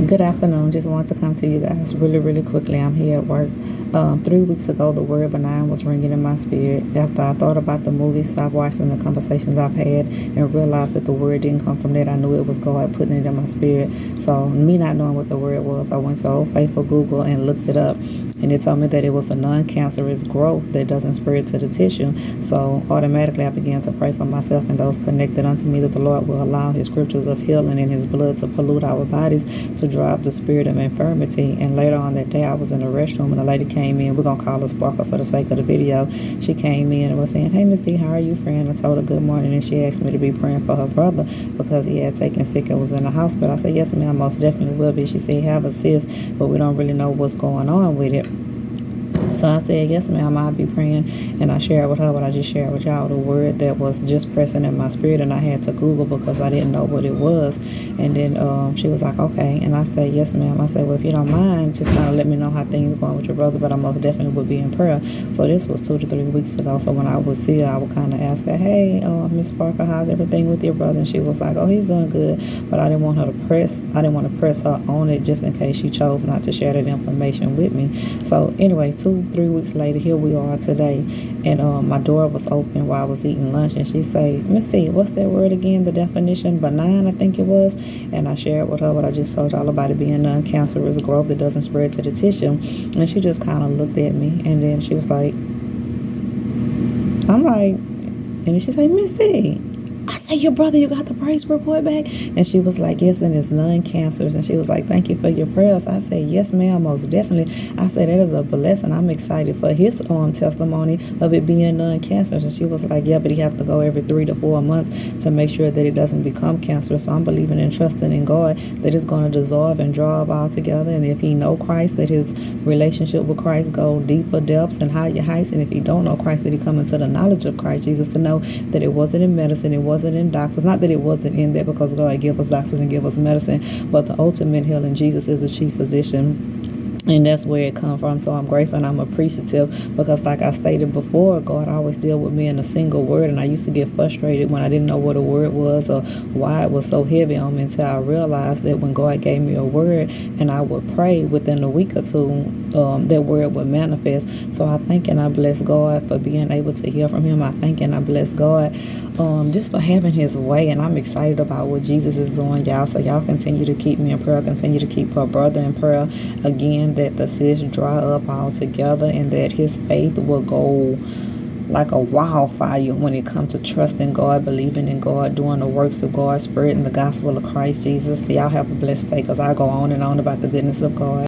Good afternoon. Just want to come to you guys really quickly. I'm here at work. 3 weeks ago, the word benign was ringing in my spirit. After I thought about the movies I've watched and the conversations I've had and realized that the word didn't come from that, I knew it was God putting it in my spirit. So me not knowing what the word was, I went to Old Faithful Google and looked it up. And it told me that it was a non-cancerous growth that doesn't spread to the tissue. So automatically I began to pray for myself and those connected unto me that the Lord will allow his scriptures of healing and his blood to pollute our bodies, to drive the spirit of infirmity. And later on that day, I was in the restroom and a lady came in. We're going to call her Sparkle for the sake of the video. She came in and was saying, "Hey, Miss D, how are you, friend?" I told her good morning, and she asked me to be praying for her brother because he had taken sick and was in the hospital. I said, "Yes, ma'am, most definitely will be." She said, "He have a cyst, but we don't really know what's going on with it." So I said, "Yes, ma'am, I'll be praying." And I shared with her what I just shared with y'all, the word that was just pressing in my spirit. And I had to Google because I didn't know what it was. And then she was like, "Okay." And I said, "Yes, ma'am." I said, "Well, if you don't mind, just kind of let me know how things are going with your brother. But I most definitely would be in prayer." So this was 2 to 3 weeks ago. So when I would see her, I would kind of ask her, "Hey, Miss Parker, how's everything with your brother?" And she was like, "Oh, he's doing good." But I didn't want to press her on it just in case she chose not to share that information with me. So anyway, 2-3 weeks later, here we are today, and my door was open while I was eating lunch, and she say, "Miss C, what's that word again? The definition, benign, I think it was." And I shared with her what I just told y'all about it being non-cancerous growth that doesn't spread to the tissue. And she just kind of looked at me, and then she was like, I'm like, and then she said, "Miss C," I say, "Your brother, you got the praise report back?" And she was like, "Yes, and it's non-cancerous." And she was like, "Thank you for your prayers." I said, "Yes, ma'am, most definitely." I said, "That is a blessing. I'm excited for his testimony of it being non-cancerous." And she was like, "Yeah, but he have to go every 3 to 4 months to make sure that it doesn't become cancerous." So I'm believing and trusting in God that it's going to dissolve and draw up all together. And if he know Christ, that his relationship with Christ go deeper depths and higher heights. And if he don't know Christ, that he come into the knowledge of Christ Jesus, to know that it wasn't in medicine, it wasn't in doctors, not that it wasn't in there, because God give us doctors and give us medicine, but the ultimate healing, Jesus is the chief physician. And that's where it come from. So I'm grateful and I'm appreciative because, like I stated before, God always deal with me in a single word. And I used to get frustrated when I didn't know what a word was or why it was so heavy on me, until I realized that when God gave me a word and I would pray, within a week or two, that word would manifest. So I thank and I bless God for being able to hear from him. I thank and I bless God just for having his way. And I'm excited about what Jesus is doing, y'all. So y'all continue to keep me in prayer. Continue to keep her brother in prayer. Again, that the cyst dry up altogether and that his faith will go like a wildfire when it comes to trusting God, believing in God, doing the works of God, spreading the gospel of Christ Jesus. Y'all have a blessed day, because I go on and on about the goodness of God.